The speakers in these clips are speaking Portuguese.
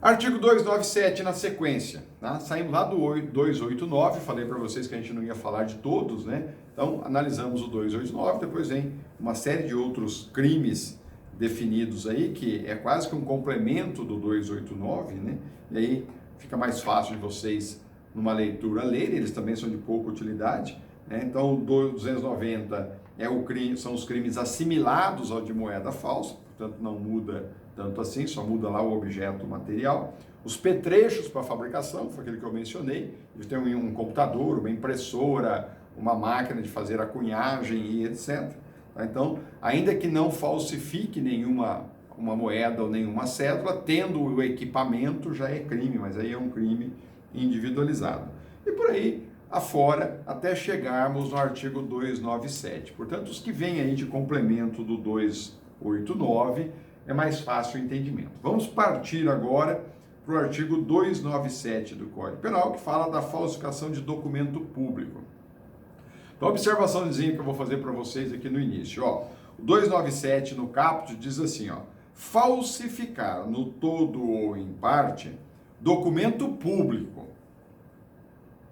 Artigo 297 na sequência, tá? Saímos lá do 289, falei para vocês que a gente não ia falar de todos, né? Então, analisamos o 289, depois vem uma série de outros crimes definidos aí, que é quase que um complemento do 289, né? E aí fica mais fácil de vocês, numa leitura, lerem, eles também são de pouca utilidade, né? Então, o 290 são os crimes assimilados ao de moeda falsa, portanto não muda tanto assim, só muda lá o objeto material. Os petrechos para fabricação, foi aquele que eu mencionei, eles têm um computador, uma impressora, uma máquina de fazer a cunhagem e etc. Então, ainda que não falsifique nenhuma uma moeda ou nenhuma cédula, tendo o equipamento já é crime, mas aí é um crime individualizado. E por aí afora, até chegarmos no artigo 297. Portanto, os que vêm aí de complemento do 289 é mais fácil o entendimento. Vamos partir agora para o artigo 297 do Código Penal, que fala da falsificação de documento público. Então, a observaçãozinha que eu vou fazer para vocês aqui no início, ó. O 297 no caput diz assim, ó: falsificar no todo ou em parte documento público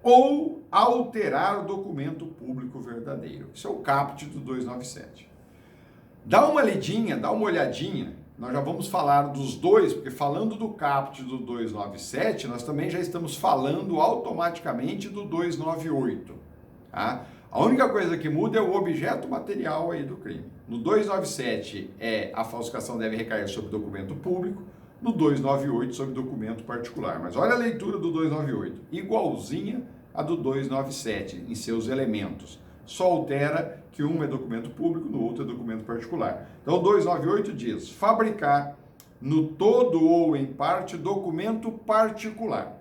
ou alterar o documento público verdadeiro. Isso é o caput do 297. Dá uma lidinha, dá uma olhadinha, nós já vamos falar dos dois, porque falando do caput do 297, nós também já estamos falando automaticamente do 298, tá? A única coisa que muda é o objeto material aí do crime. No 297 a falsificação deve recair sobre documento público, no 298 sobre documento particular. Mas olha a leitura do 298, igualzinha a do 297 em seus elementos. Só altera que um é documento público, no outro é documento particular. Então, o 298 diz: fabricar no todo ou em parte documento particular,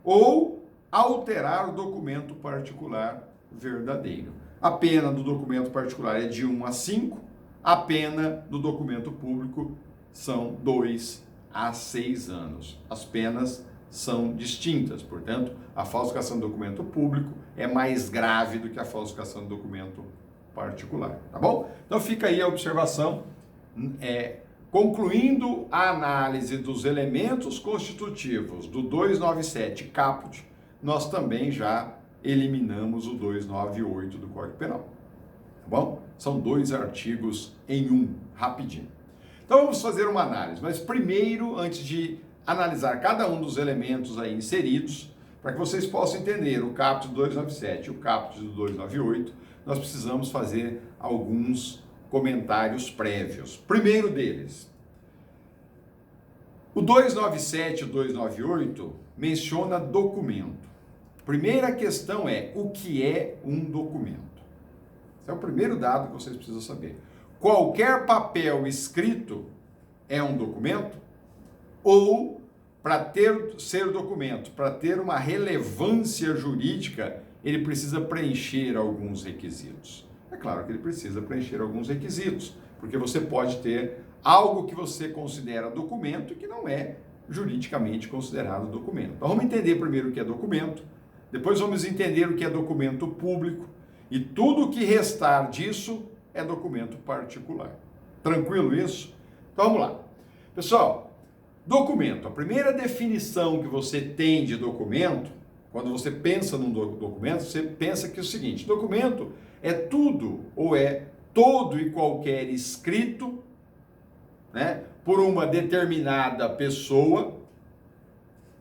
ou alterar o documento particular verdadeiro. A pena do documento particular é de 1 a 5, a pena do documento público são 2 a 6 anos. As penas são distintas, portanto, a falsificação do documento público é mais grave do que a falsificação do documento particular, tá bom? Então fica aí a observação, concluindo a análise dos elementos constitutivos do 297 caput, nós também já eliminamos o 298 do Código Penal, tá bom? São dois artigos em um, rapidinho. Então vamos fazer uma análise, mas primeiro, antes de analisar cada um dos elementos aí inseridos, para que vocês possam entender o caput do 297 e o caput do 298, nós precisamos fazer alguns comentários prévios. Primeiro deles, o 297 e o 298 menciona documento. Primeira questão é: o que é um documento? Esse é o primeiro dado que vocês precisam saber. Qualquer papel escrito é um documento? Ou, para ser documento, para ter uma relevância jurídica, ele precisa preencher alguns requisitos? É claro que ele precisa preencher alguns requisitos, porque você pode ter algo que você considera documento e que não é juridicamente considerado documento. Então vamos entender primeiro o que é documento, depois vamos entender o que é documento público, e tudo o que restar disso é documento particular. Tranquilo isso? Então vamos lá. Pessoal, documento. A primeira definição que você tem de documento, quando você pensa num documento, você pensa que é o seguinte: documento é tudo ou é todo e qualquer escrito, né, por uma determinada pessoa,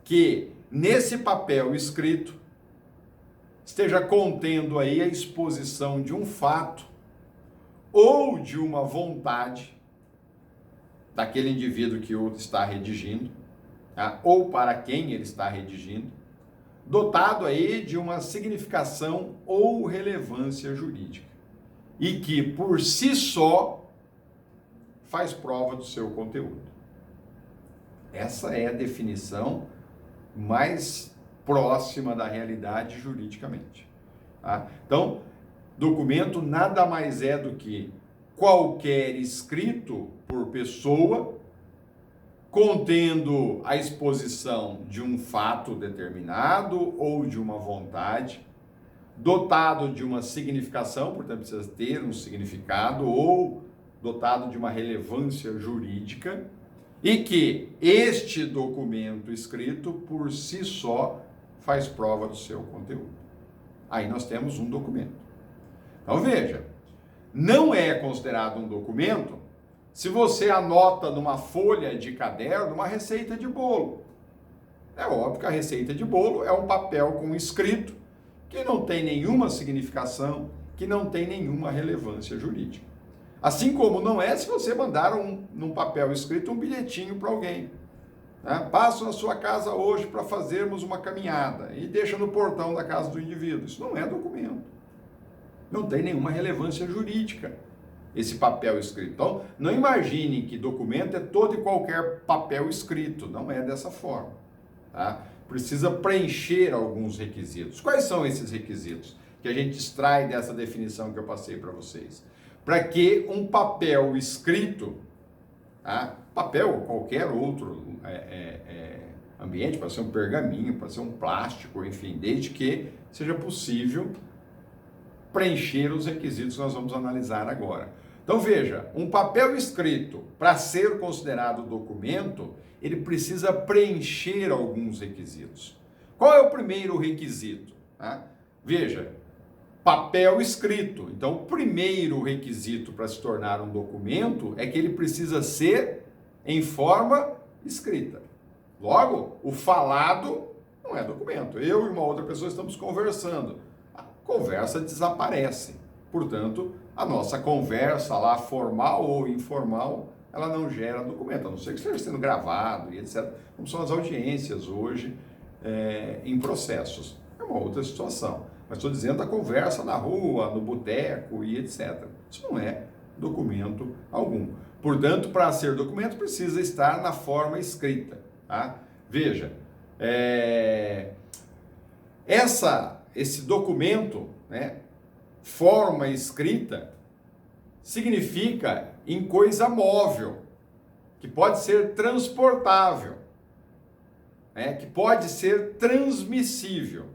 que nesse papel escrito esteja contendo aí a exposição de um fato ou de uma vontade daquele indivíduo que o está redigindo, tá? Ou para quem ele está redigindo, dotado aí de uma significação ou relevância jurídica, e que por si só faz prova do seu conteúdo. Essa é a definição mais próxima da realidade juridicamente, tá? Então, documento nada mais é do que qualquer escrito por pessoa, contendo a exposição de um fato determinado ou de uma vontade, dotado de uma significação, portanto precisa ter um significado, ou dotado de uma relevância jurídica, e que este documento escrito por si só faz prova do seu conteúdo. Aí nós temos um documento. Então veja, não é considerado um documento se você anota numa folha de caderno uma receita de bolo. É óbvio que a receita de bolo é um papel com escrito que não tem nenhuma significação, que não tem nenhuma relevância jurídica. Assim como não é se você mandar num papel escrito um bilhetinho para alguém. Né? Passo na sua casa hoje para fazermos uma caminhada e deixa no portão da casa do indivíduo. Isso não é documento. Não tem nenhuma relevância jurídica esse papel escrito. Então, não imaginem que documento é todo e qualquer papel escrito. Não é dessa forma. Tá? Precisa preencher alguns requisitos. Quais são esses requisitos que a gente extrai dessa definição que eu passei para vocês? Para que um papel escrito, tá? Papel ou qualquer outro ambiente, pode ser um pergaminho, pode ser um plástico, enfim, desde que seja possível preencher os requisitos que nós vamos analisar agora. Então veja, um papel escrito, para ser considerado documento, ele precisa preencher alguns requisitos. Qual é o primeiro requisito? Tá? Veja, papel escrito. Então, o primeiro requisito para se tornar um documento é que ele precisa ser em forma escrita. Logo, o falado não é documento. Eu e uma outra pessoa estamos conversando. A conversa desaparece. Portanto, a nossa conversa lá, formal ou informal, ela não gera documento, a não ser que esteja sendo gravado e etc. Como são as audiências hoje em processos. É uma outra situação. Mas estou dizendo a conversa na rua, no boteco e etc. Isso não é documento algum. Portanto, para ser documento, precisa estar na forma escrita. Tá? Veja, esse documento, né, forma escrita, significa em coisa móvel, que pode ser transportável, né, que pode ser transmissível.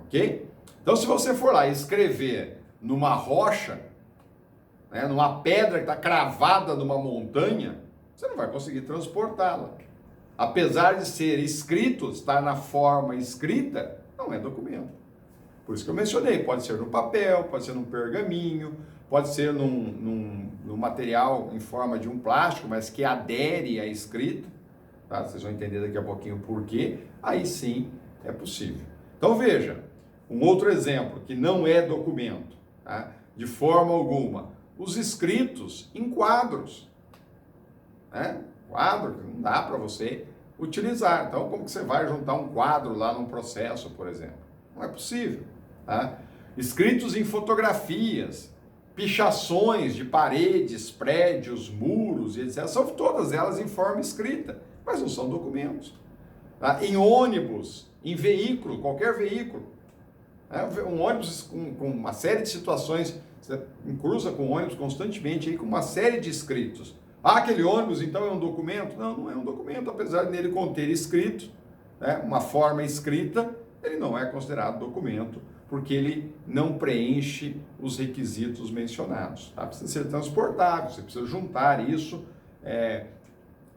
Ok? Então, se você for lá escrever numa rocha, né, numa pedra que está cravada numa montanha, você não vai conseguir transportá-la. Apesar de ser escrito, estar na forma escrita, não é documento. Por isso que eu mencionei, pode ser no papel, pode ser num pergaminho, pode ser num material em forma de um plástico, mas que adere à escrita. Tá? Vocês vão entender daqui a pouquinho por quê. Aí sim é possível. Então veja, um outro exemplo que não é documento, tá? De forma alguma, os escritos em quadros. Né? Quadro que não dá para você utilizar. Então, como que você vai juntar um quadro lá num processo, por exemplo? Não é possível. Tá? Escritos em fotografias, pichações de paredes, prédios, muros, etc. São todas elas em forma escrita, mas não são documentos. Tá? Em ônibus, em veículo, qualquer veículo. Um ônibus com uma série de situações, você cruza com ônibus constantemente, aí, com uma série de escritos. Aquele ônibus então é um documento? Não, não é um documento, apesar de nele conter escrito, né, uma forma escrita, ele não é considerado documento, porque ele não preenche os requisitos mencionados. Tá? Precisa ser transportável, você precisa juntar isso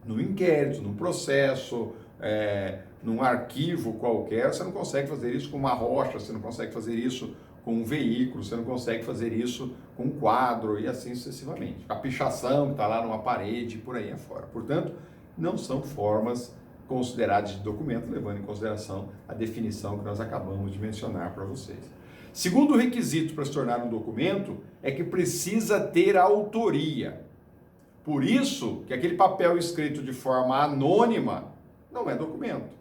no inquérito, no processo, num arquivo qualquer. Você não consegue fazer isso com uma rocha, você não consegue fazer isso com um veículo, você não consegue fazer isso com um quadro e assim sucessivamente. A pichação que está lá numa parede e por aí afora. Portanto, não são formas consideradas de documento, levando em consideração a definição que nós acabamos de mencionar para vocês. Segundo requisito para se tornar um documento é que precisa ter autoria. Por isso que aquele papel escrito de forma anônima não é documento.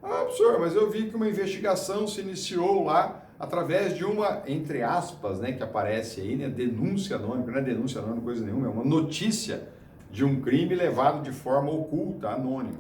Ah, professor, mas eu vi que uma investigação se iniciou lá através de uma, entre aspas, né, que aparece aí, né, denúncia anônima. Não é denúncia anônima coisa nenhuma, é uma notícia de um crime levado de forma oculta, anônima.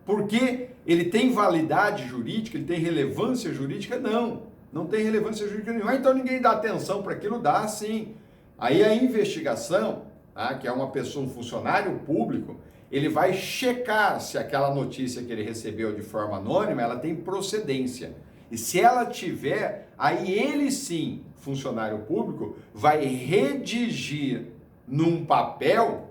Porque ele tem validade jurídica, ele tem relevância jurídica? Não, não tem relevância jurídica nenhuma. Então ninguém dá atenção para aquilo? Dá sim. Aí a investigação, tá, que é uma pessoa, um funcionário público, ele vai checar se aquela notícia que ele recebeu de forma anônima, ela tem procedência. E se ela tiver, aí ele sim, funcionário público, vai redigir num papel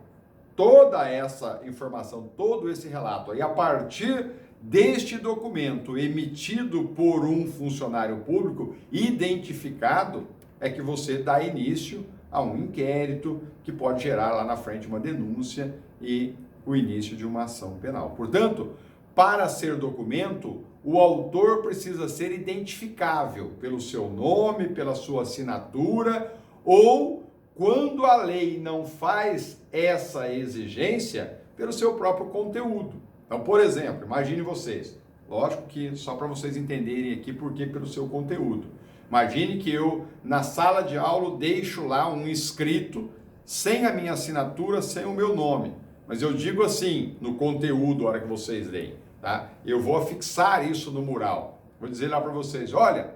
toda essa informação, todo esse relato, e a partir deste documento emitido por um funcionário público identificado, é que você dá início a um inquérito que pode gerar lá na frente uma denúncia e o início de uma ação penal. Portanto, para ser documento, o autor precisa ser identificável pelo seu nome, pela sua assinatura, ou, quando a lei não faz essa exigência, pelo seu próprio conteúdo. Então, por exemplo, imagine vocês, lógico que só para vocês entenderem aqui por que pelo seu conteúdo. Imagine que eu, na sala de aula, deixo lá um escrito sem a minha assinatura, sem o meu nome. Mas eu digo assim, no conteúdo, a hora que vocês leem, tá? Eu vou afixar isso no mural. Vou dizer lá para vocês, olha,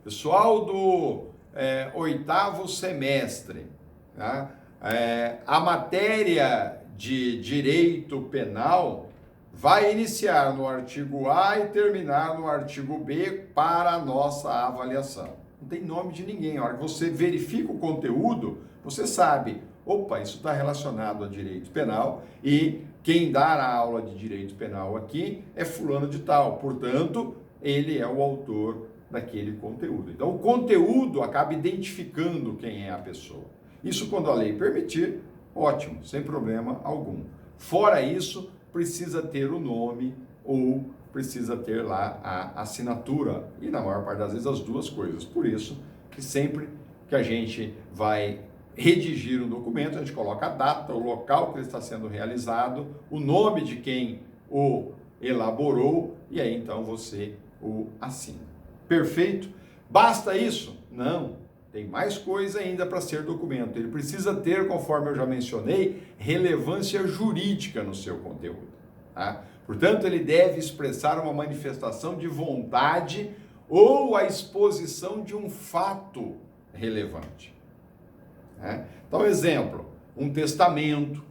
pessoal do 8º semestre, tá? A matéria de direito penal vai iniciar no artigo A e terminar no artigo B para a nossa avaliação. Não tem nome de ninguém. A hora que você verifica o conteúdo, você sabe, opa, isso está relacionado a direito penal e quem dá a aula de direito penal aqui é fulano de tal. Portanto, ele é o autor daquele conteúdo. Então, o conteúdo acaba identificando quem é a pessoa. Isso, quando a lei permitir, ótimo, sem problema algum. Fora isso, precisa ter o nome ou precisa ter lá a assinatura. E na maior parte das vezes as duas coisas. Por isso que sempre que a gente vai redigir um documento, a gente coloca a data, o local que ele está sendo realizado, o nome de quem o elaborou e aí então você o assina. Perfeito? Basta isso? Não. Tem mais coisa ainda para ser documento. Ele precisa ter, conforme eu já mencionei, relevância jurídica no seu conteúdo. Tá? Portanto, ele deve expressar uma manifestação de vontade ou a exposição de um fato relevante. Tá? Então, exemplo, um testamento,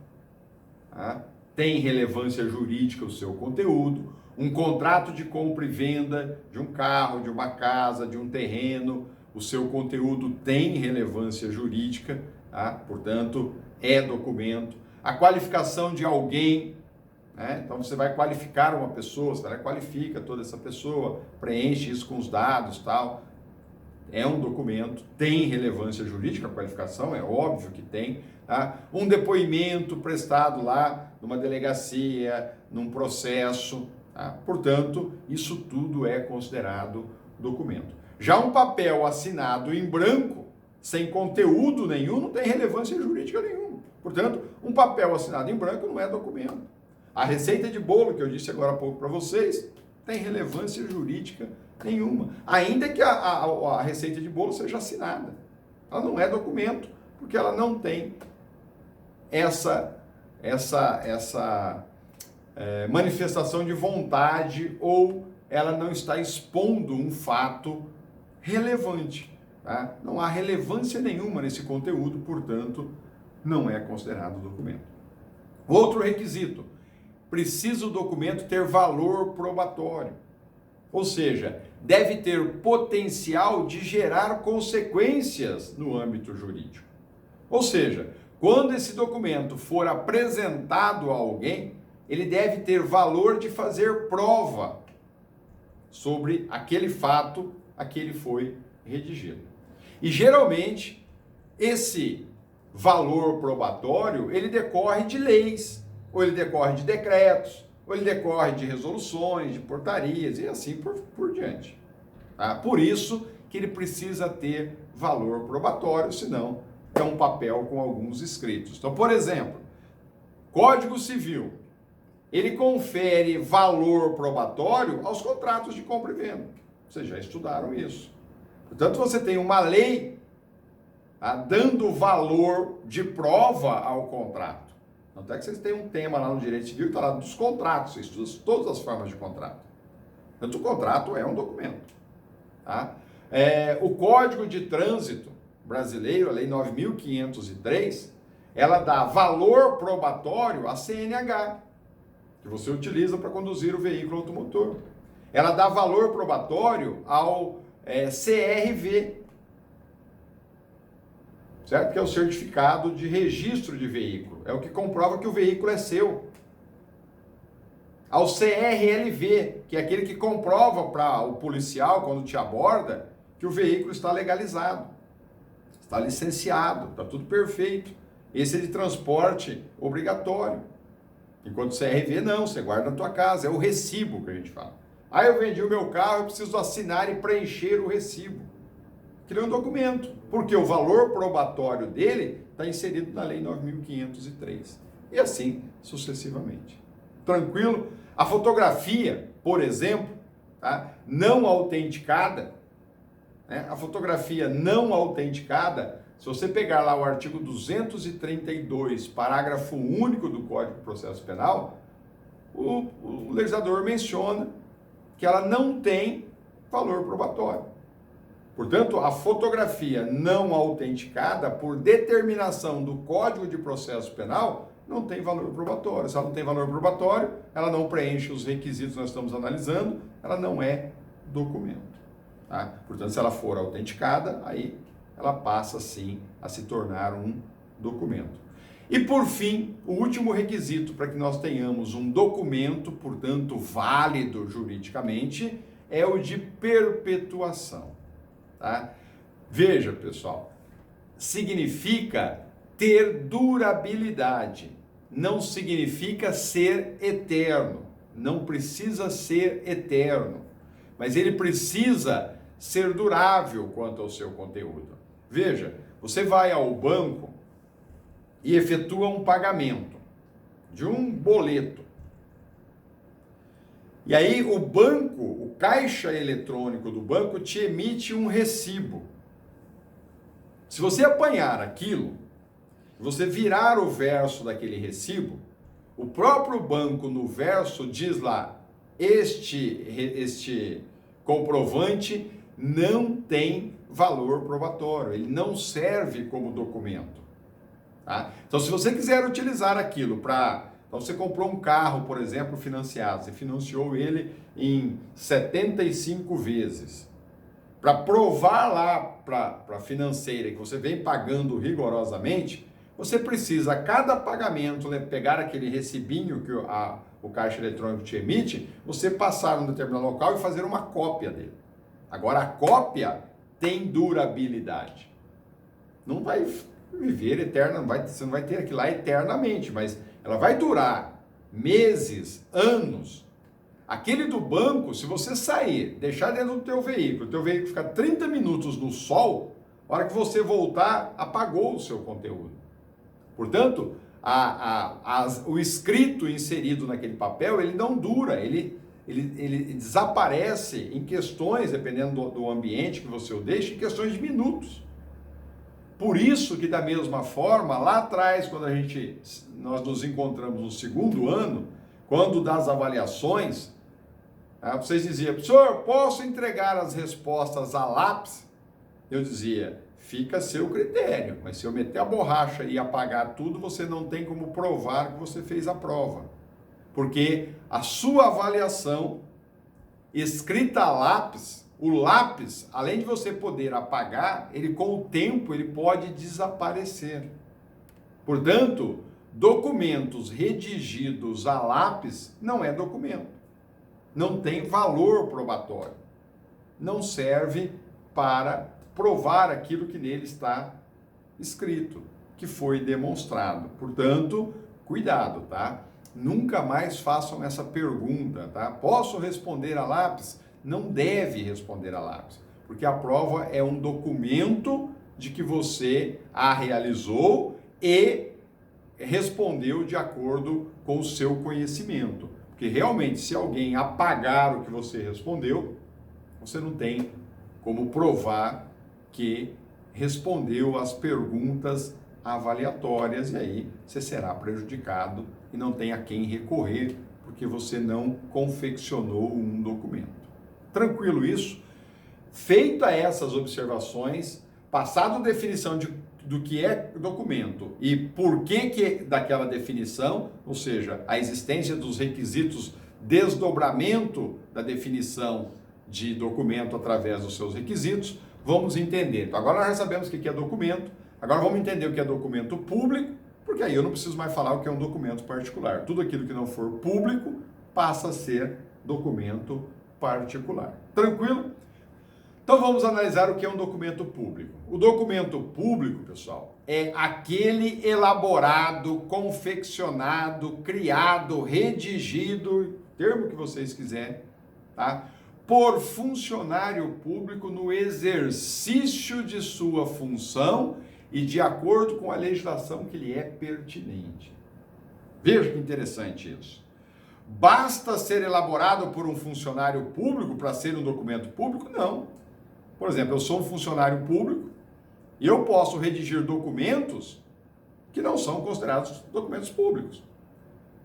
tá? Tem relevância jurídica o seu conteúdo, um contrato de compra e venda de um carro, de uma casa, de um terreno, o seu conteúdo tem relevância jurídica, tá? Portanto, é documento. A qualificação de alguém, né? Então você vai qualificar uma pessoa, você qualifica toda essa pessoa, preenche isso com os dados, tal. É um documento, tem relevância jurídica a qualificação, é óbvio que tem. Tá? Um depoimento prestado lá numa delegacia, num processo, tá? Portanto, isso tudo é considerado documento. Já um papel assinado em branco, sem conteúdo nenhum, não tem relevância jurídica nenhuma. Portanto, um papel assinado em branco não é documento. A receita de bolo, que eu disse agora há pouco para vocês, tem relevância jurídica nenhuma. Ainda que a receita de bolo seja assinada. Ela não é documento, porque ela não tem essa manifestação de vontade ou ela não está expondo um fato relevante. Tá? Não há relevância nenhuma nesse conteúdo, portanto, não é considerado documento. Outro requisito, precisa o documento ter valor probatório. Ou seja, deve ter potencial de gerar consequências no âmbito jurídico. Ou seja, quando esse documento for apresentado a alguém, ele deve ter valor de fazer prova sobre aquele fato a que ele foi redigido. E geralmente, esse valor probatório, ele decorre de leis, ou ele decorre de decretos, ou ele decorre de resoluções, de portarias e assim por diante. Tá? Por isso que ele precisa ter valor probatório, senão é um papel com alguns escritos. Então, por exemplo, Código Civil, ele confere valor probatório aos contratos de compra e venda. Vocês já estudaram isso. Portanto, você tem uma lei dando valor de prova ao contrato. Até que vocês têm um tema lá no Direito Civil que está lá dos contratos, você estuda todas as formas de contrato. Portanto, o contrato é um documento. Tá? O Código de Trânsito brasileiro, a Lei 9.503, ela dá valor probatório à CNH, que você utiliza para conduzir o veículo automotor. Ela dá valor probatório ao CRV. certo? Que é o certificado de registro de veículo. É o que comprova que o veículo é seu. Ao CRLV, que é aquele que comprova para o policial, quando te aborda, que o veículo está legalizado, está licenciado, está tudo perfeito. Esse é de transporte obrigatório. Enquanto o CRV não, você guarda na tua casa, é o recibo que a gente fala. Aí eu vendi o meu carro, eu preciso assinar e preencher o recibo. Aquilo é um documento, porque o valor probatório dele está inserido na Lei 9.503. E assim sucessivamente. Tranquilo? A fotografia, por exemplo, tá? Não autenticada, né? A fotografia não autenticada, se você pegar lá o artigo 232, parágrafo único do Código de Processo Penal, o legislador menciona que ela não tem valor probatório. Portanto, a fotografia não autenticada, por determinação do Código de Processo Penal, não tem valor probatório. Se ela não tem valor probatório, ela não preenche os requisitos que nós estamos analisando, ela não é documento. Tá? Portanto, se ela for autenticada, aí ela passa sim a se tornar um documento. E por fim, o último requisito para que nós tenhamos um documento, portanto, válido juridicamente, é o de perpetuação. Tá? Veja, pessoal, significa ter durabilidade, não significa ser eterno, não precisa ser eterno, mas ele precisa ser durável quanto ao seu conteúdo. Veja, você vai ao banco e efetua um pagamento de um boleto. E aí o banco, o caixa eletrônico do banco te emite um recibo. Se você apanhar aquilo, você virar o verso daquele recibo, o próprio banco no verso diz lá, este comprovante não tem valor probatório, ele não serve como documento. Tá? Então, se você quiser utilizar aquilo para... Então, você comprou um carro, por exemplo, financiado, você financiou ele em 75 vezes. Para provar lá para a financeira que você vem pagando rigorosamente, você precisa, a cada pagamento, né, pegar aquele recibinho que o caixa eletrônico te emite, você passar num determinado local e fazer uma cópia dele. Agora, a cópia tem durabilidade. Não vai viver eterna, você não vai ter aquilo lá eternamente, mas ela vai durar meses, anos. Aquele do banco, se você sair, deixar dentro do teu veículo ficar 30 minutos no sol, a hora que você voltar, apagou o seu conteúdo. Portanto, o escrito inserido naquele papel, ele não dura, ele desaparece em questões, dependendo do ambiente que você o deixa, em questões de minutos. Por isso que, da mesma forma, lá atrás, quando nós nos encontramos no segundo ano, quando das avaliações, vocês diziam, professor, posso entregar as respostas a lápis? Eu dizia, fica a seu critério, mas se eu meter a borracha e apagar tudo, você não tem como provar que você fez a prova. Porque a sua avaliação, escrita a lápis, o lápis, além de você poder apagar, ele com o tempo ele pode desaparecer. Portanto, documentos redigidos a lápis não é documento. Não tem valor probatório. Não serve para provar aquilo que nele está escrito, que foi demonstrado. Portanto, cuidado, tá? Nunca mais façam essa pergunta, tá? Posso responder a lápis? Não deve responder a lápis, porque a prova é um documento de que você a realizou e respondeu de acordo com o seu conhecimento. Porque realmente, se alguém apagar o que você respondeu, você não tem como provar que respondeu às perguntas avaliatórias e aí você será prejudicado e não tem a quem recorrer porque você não confeccionou um documento. Tranquilo isso? Feita essas observações, passado a definição do que é documento e por que daquela definição, ou seja, a existência dos requisitos, desdobramento da definição de documento através dos seus requisitos, vamos entender. Então, agora nós já sabemos o que é documento, Agora vamos entender o que é documento público, porque aí eu não preciso mais falar o que é um documento particular. Tudo aquilo que não for público passa a ser documento particular. Tranquilo? Então vamos analisar o que é um documento público. O documento público, pessoal, é aquele elaborado, confeccionado, criado, redigido, termo que vocês quiserem, tá? Por funcionário público no exercício de sua função e de acordo com a legislação que lhe é pertinente. Veja que interessante isso. Basta ser elaborado por um funcionário público para ser um documento público? Não. Por exemplo, eu sou um funcionário público e eu posso redigir documentos que não são considerados documentos públicos.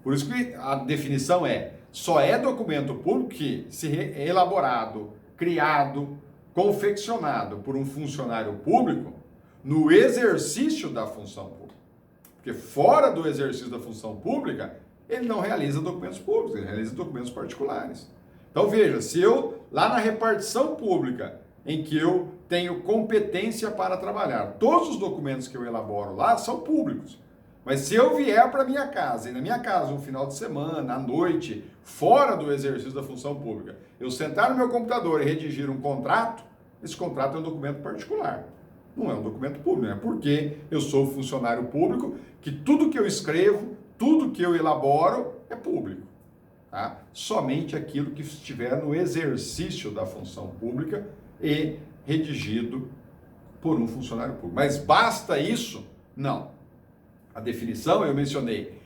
Por isso que a definição só é documento público que se é elaborado, criado, confeccionado por um funcionário público no exercício da função pública. Porque fora do exercício da função pública, ele não realiza documentos públicos, ele realiza documentos particulares. Então veja, se eu, lá na repartição pública, em que eu tenho competência para trabalhar, todos os documentos que eu elaboro lá são públicos. Mas se eu vier para minha casa, e na minha casa, um final de semana, à noite, fora do exercício da função pública, eu sentar no meu computador e redigir um contrato, esse contrato é um documento particular. Não é um documento público, né? Porque eu sou funcionário público, que tudo que eu escrevo, tudo que eu elaboro é público. Tá? Somente aquilo que estiver no exercício da função pública e redigido por um funcionário público. Mas basta isso? Não. A definição, eu mencionei,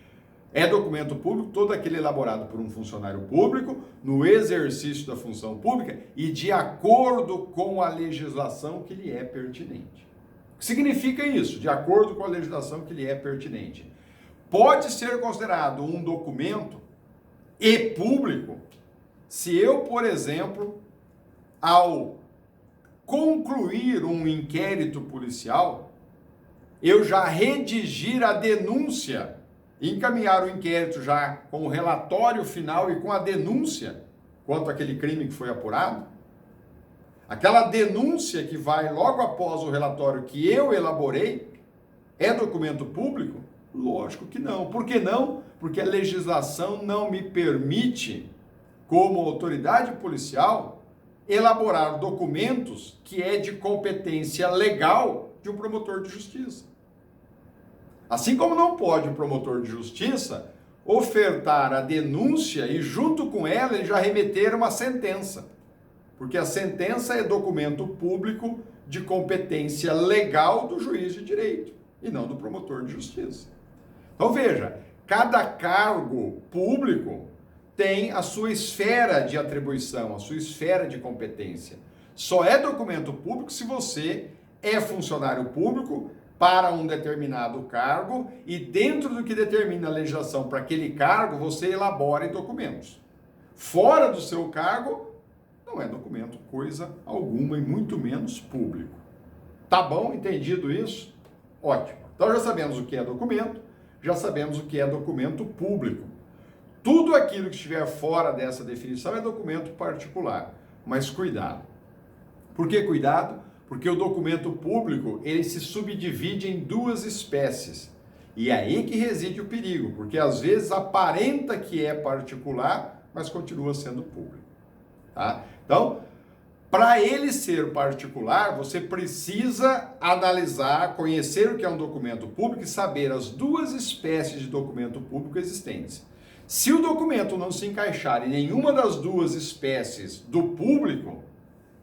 é documento público, todo aquele elaborado por um funcionário público, no exercício da função pública e de acordo com a legislação que lhe é pertinente. O que significa isso? De acordo com a legislação que lhe é pertinente. Pode ser considerado um documento e público se eu, por exemplo, ao concluir um inquérito policial, eu já redigir a denúncia, encaminhar o inquérito já com o relatório final e com a denúncia quanto àquele crime que foi apurado, aquela denúncia que vai logo após o relatório que eu elaborei, é documento público? Lógico que não. Por que não? Porque a legislação não me permite, como autoridade policial, elaborar documentos que é de competência legal de um promotor de justiça. Assim como não pode o promotor de justiça ofertar a denúncia e junto com ela ele já remeter uma sentença. Porque a sentença é documento público de competência legal do juiz de direito e não do promotor de justiça. Então veja, cada cargo público tem a sua esfera de atribuição, a sua esfera de competência. Só é documento público se você é funcionário público para um determinado cargo e dentro do que determina a legislação para aquele cargo, você elabora documentos. Fora do seu cargo, não é documento coisa alguma e muito menos público. Tá bom? Entendido isso? Ótimo. Então já sabemos o que é documento, já sabemos o que é documento público. Tudo aquilo que estiver fora dessa definição é documento particular. Mas cuidado. Por que cuidado? Porque o documento público, ele se subdivide em duas espécies. E é aí que reside o perigo, porque às vezes aparenta que é particular, mas continua sendo público. Tá? Então, para ele ser particular, você precisa analisar, conhecer o que é um documento público e saber as duas espécies de documento público existentes. Se o documento não se encaixar em nenhuma das duas espécies do público,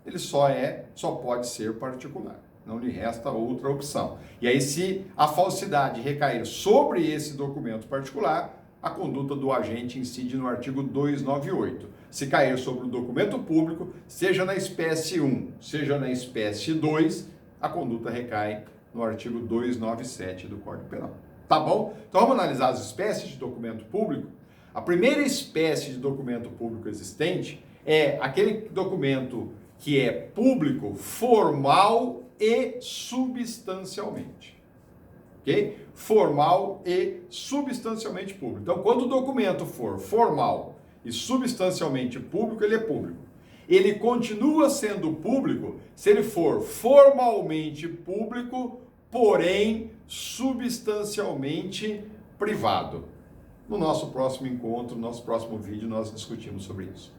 ele só pode ser particular. Não lhe resta outra opção. E aí, se a falsidade recair sobre esse documento particular, a conduta do agente incide no artigo 298. Se cair sobre o documento público, seja na espécie 1, seja na espécie 2, a conduta recai no artigo 297 do Código Penal. Tá bom? Então vamos analisar as espécies de documento público. A primeira espécie de documento público existente é aquele documento que é público, formal e substancialmente. Ok? Formal e substancialmente público. Então, quando o documento for formal e substancialmente público, ele é público. Ele continua sendo público se ele for formalmente público porém substancialmente privado. No nosso próximo encontro, no nosso próximo vídeo, nós discutimos sobre isso.